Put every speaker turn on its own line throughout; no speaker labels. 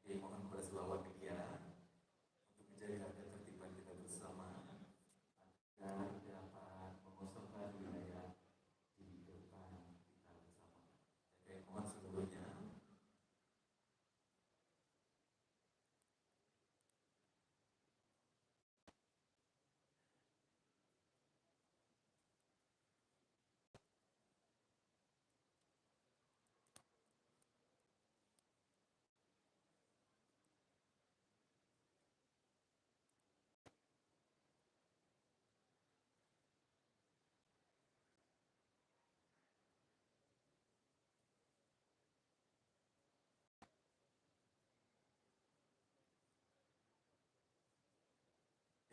Jadi mohon kepada selawat media untuk menjaga ketertiban kita bersama agar dapat mengosongkan wilayah di depan kita bersama. Jadi mohon seluruhnya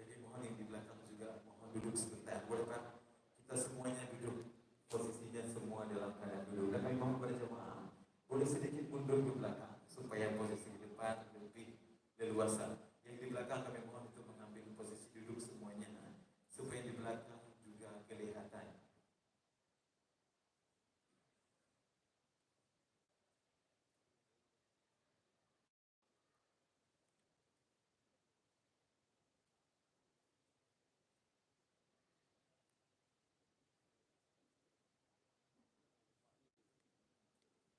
jadi mohon yang di belakang juga mohon duduk sebentar. Boleh Pak? Kita semuanya duduk posisinya semua dalam keadaan duduk. Dan kami mohon kepada jemaah boleh sedikit mundur ke belakang supaya posisi di depan lebih leluasa. Yang di belakang kami mohon untuk mengambil posisi duduk semuanya supaya di belakang juga kelihatan.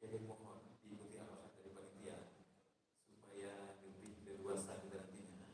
Jadi mohon diikuti arahan dari panitia supaya lebih leluasa kita nantinya.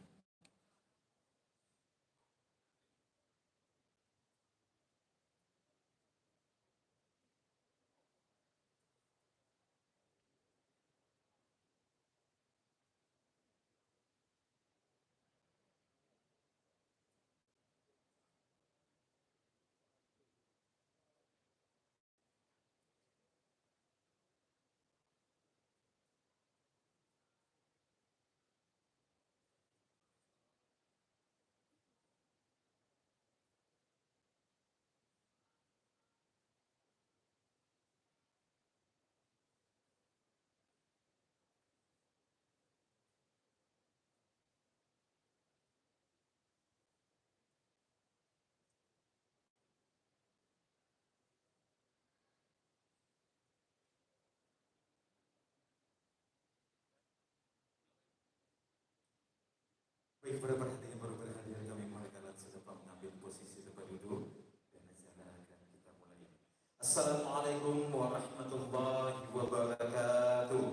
Baik, pada perhatian baru berhadir kami mulai langsung dapat mengambil posisi tempat duduk dan acara akan kita mulai. Assalamualaikum warahmatullahi wabarakatuh.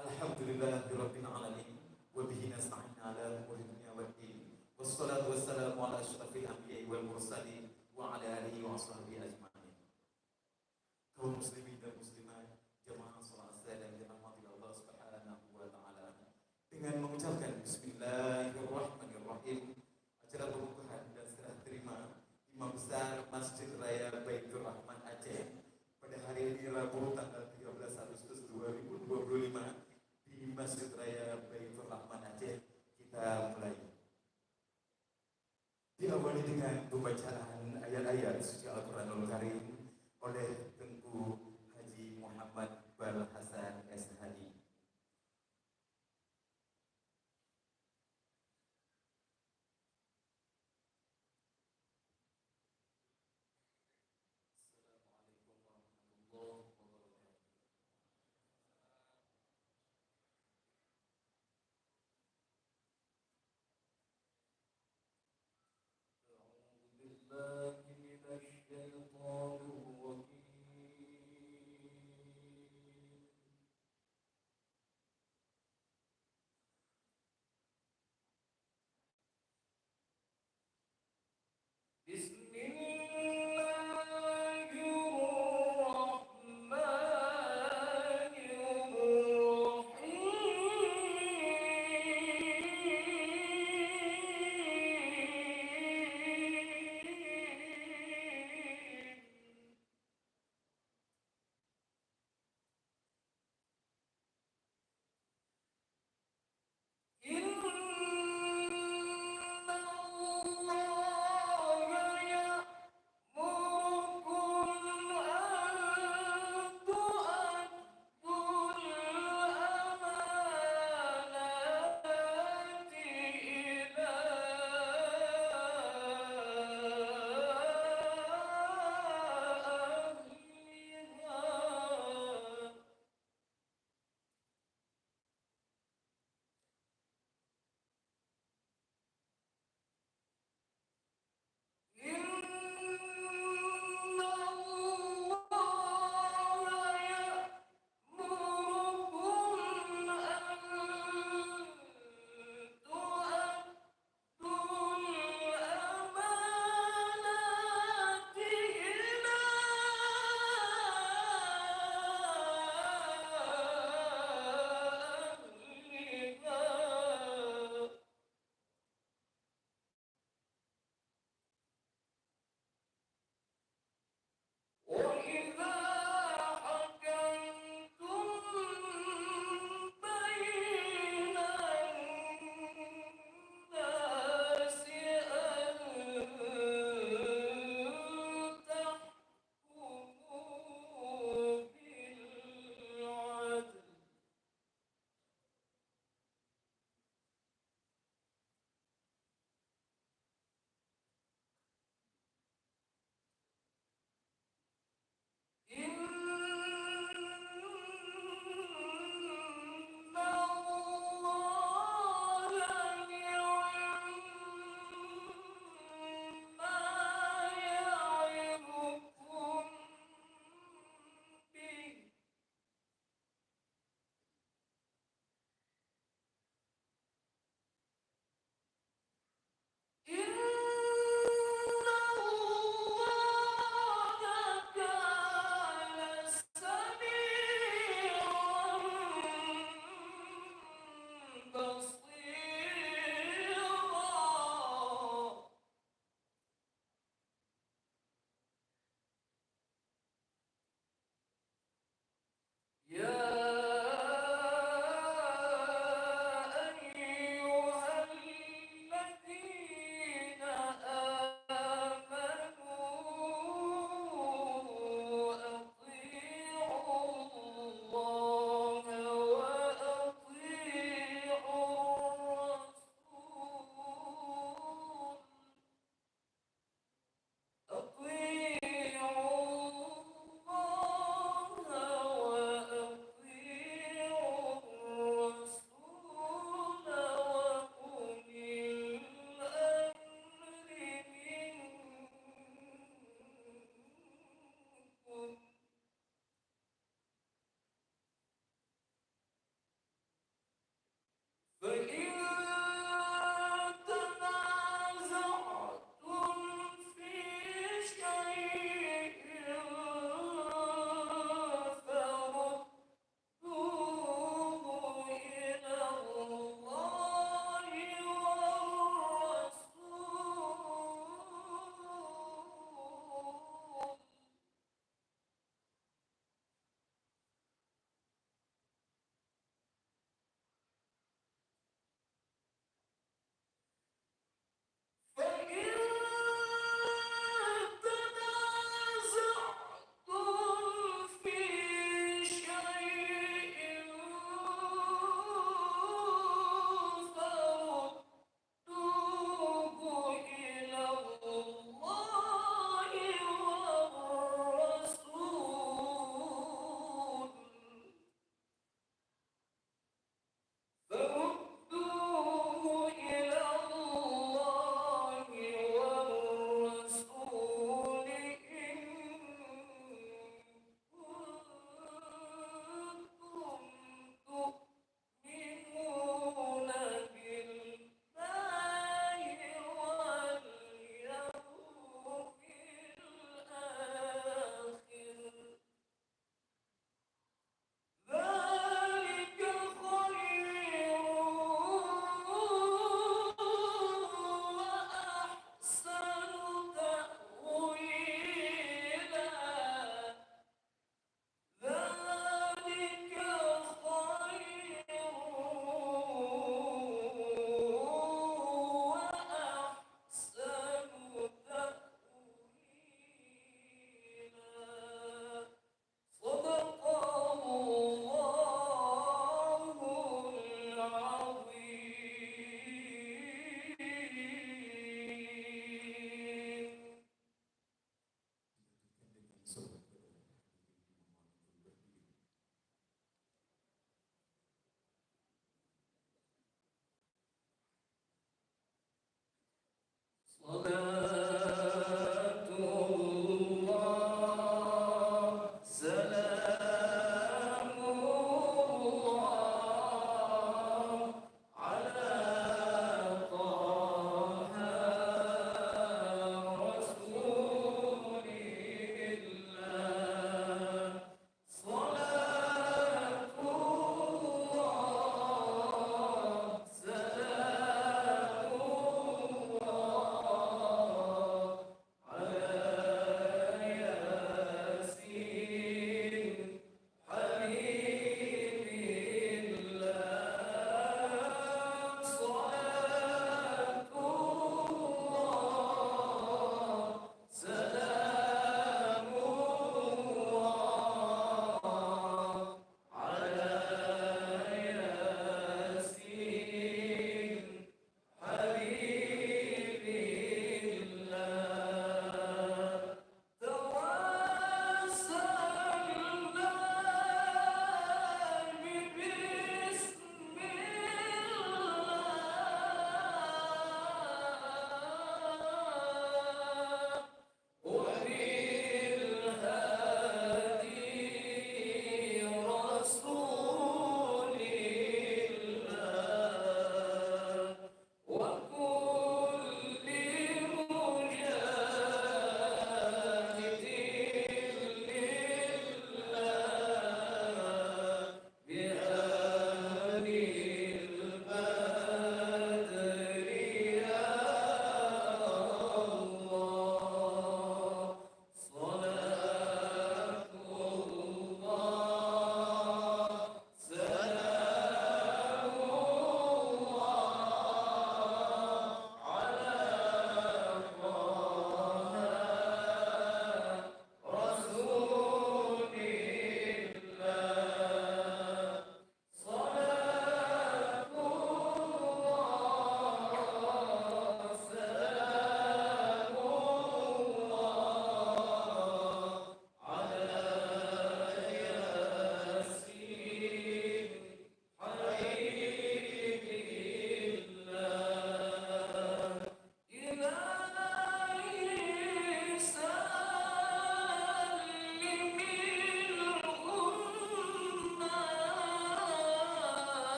Alhamdulillahirabbil alamin wa bihi nasta'in ala umuri dunya waddin. Wassalatu wassalamu ala asyrafil anbiya'i wal mursalin wa ala alihi wa sahbihi ajma'in. Kaum muslimin dan muslimat, jamaah salat dan dirahmati Allah Subhanahu wa taala. Dengan mengucapkan bismillahirrahmanirrahim, acara pembukaan dan serah terima Imam Besar Masjid Raya Baitur Rahman Aceh pada hari ini Rabu tanggal 13 Agustus 2025 di Masjid Raya Baitur Rahman Aceh kita mulai. Diawali dengan pembacaan ayat-ayat suci Al-Quranul Karim oleh Tengku Haji Muhammad Bal Hasan SHI. Assalamualaikum warahmatullahi wabarakatuh.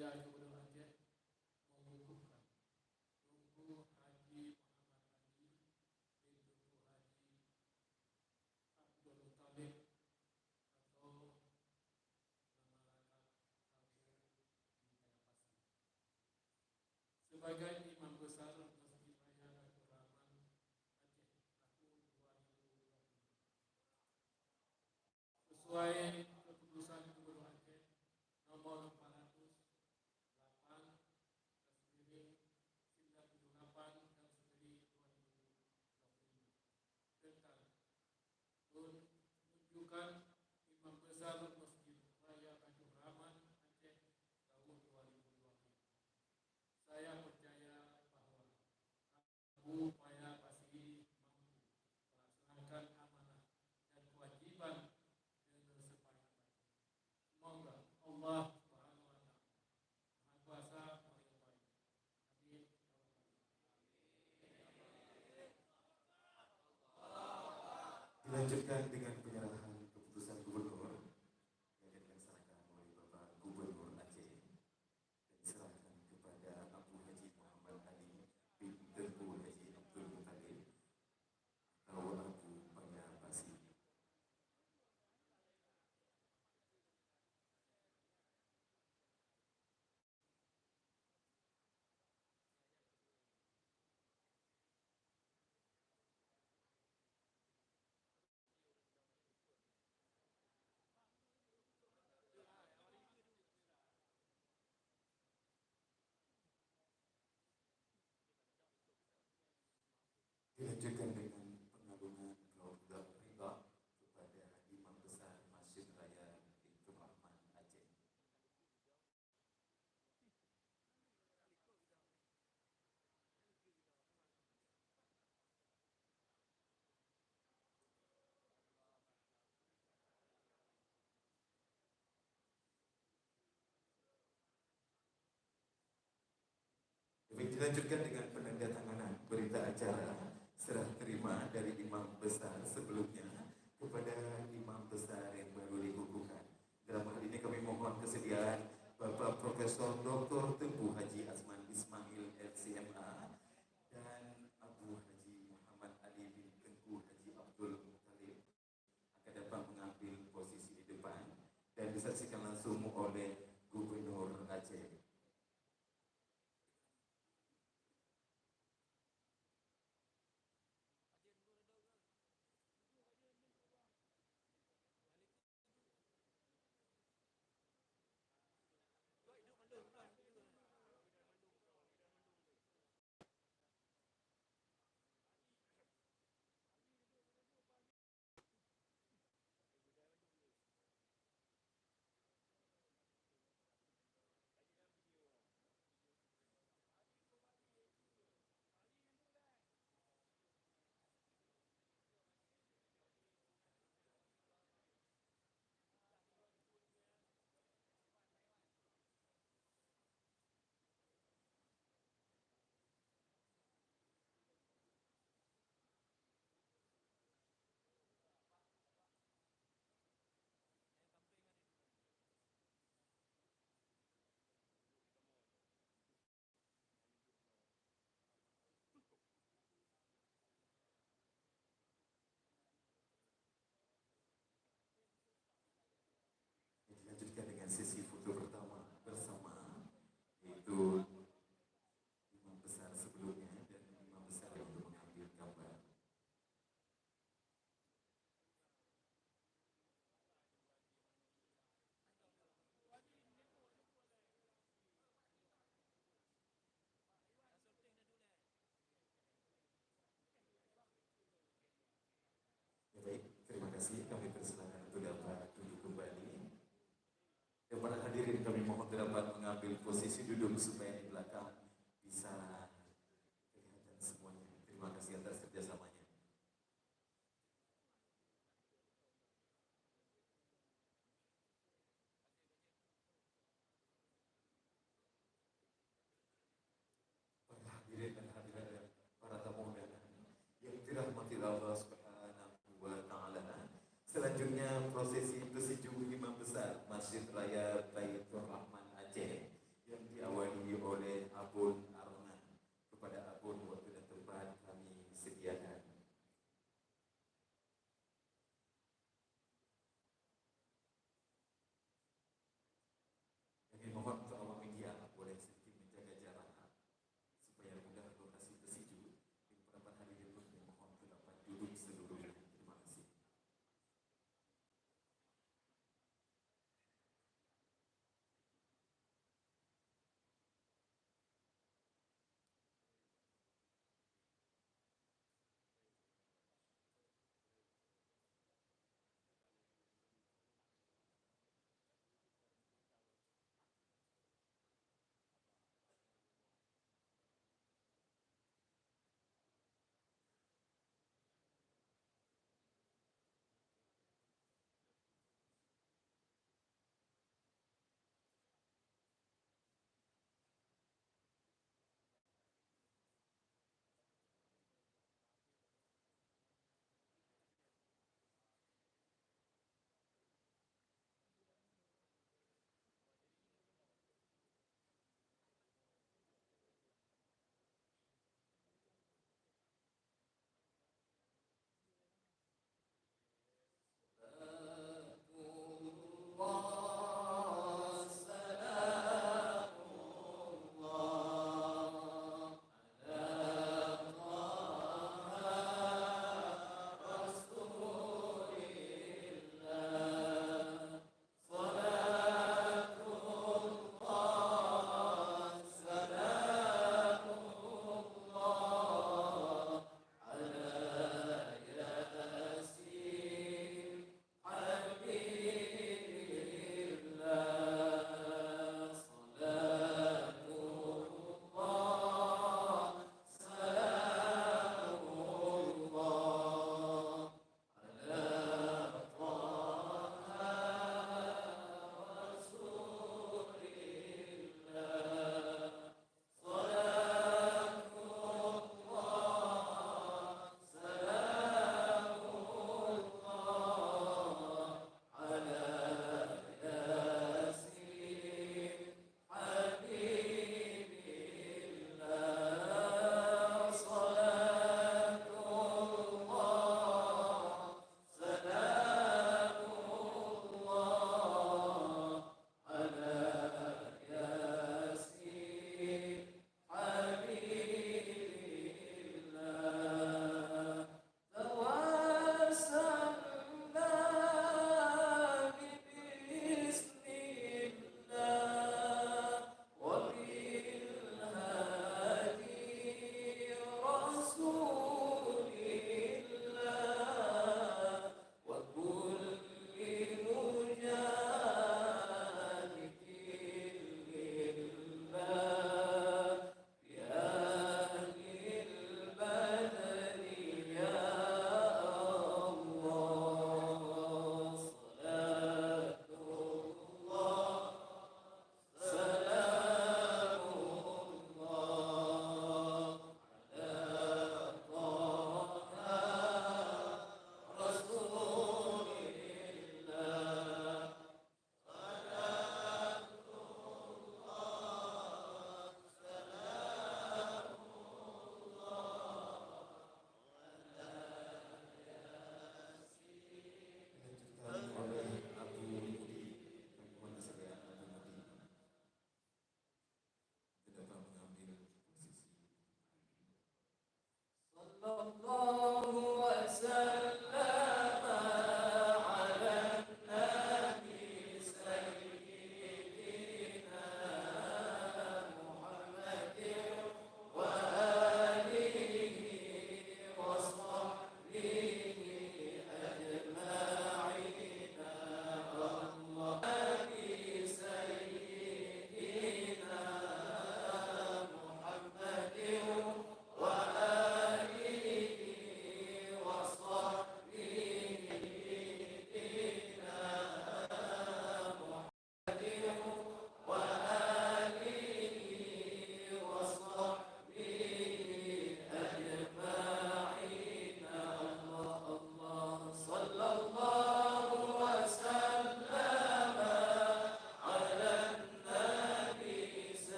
Raya Gubernur Aceh mengukuhkan Tunku Haji Muhammad Ali bin Tunku Haji Abdul Muttalib atau nama lengkap Abu di Kayapasi sebagai Imam Besar Masjid Raya Baitur Rahman Aceh tahun 2020 sesuai keputusan Gubernur Aceh nomor 408 978 tentang menunjukkan Imam Besar Masjid Raya Baitur Rahman Aceh tahun 2020. Saya percaya bahwa Abu Kayapasi mampu melaksanakan amanah dan kewajiban dengan sebaik-baiknya. Semoga Allah Subhanahu wa Ta'ala Maha Kuasa yang baik. Amin.
Dilanjutkan dengan penyerahan keputusan gubernur yang dilaksanakan oleh Bapak Gubernur Aceh dan diserahkan kepada Abu Haji Muhammad Ali bin Tunku Haji Abdul Muttalib atau Abu Kayapasi. Dilanjutkan dengan pengagungan Raudhah Ridha kepada Imam Besar Masjid Raya Baitur Rahman Aceh. Dilanjutkan dengan penandatanganan berita acara serah terima dari Imam Besar sebelumnya kepada Imam Besar yang baru dikukuhkan. Dalam hal ini kami mohon kesediaan Bapak Profesor Dr. Tunku Haji Azman Ismail LCMA dan Abu Haji Muhammad Ali bin Tunku Haji Abdul Muttalib akan dapat mengambil posisi di depan dan disaksikan langsung oleh Gubernur Aceh. Dilanjutkan dengan sesi foto pertama bersama, yaitu Imam Besar sebelumnya dan Imam Besar untuk mengambil gambar. Ya, baik, terima kasih. Kami persilakan untuk dapat duduk kembali. Dan para hadirin kami mohon dapat mengambil posisi duduk supaya di belakang bisa kelihatan semuanya. Terima kasih atas kerjasamanya. Para hadirin dan hadirat, para tamu undangan yang dirahmati Allah Subhanahu wa Ta'ala. Selanjutnya prosesi tujuh Imam Besar Masjid Raya Baitur Rahman Aceh yang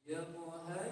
Ya Muhammad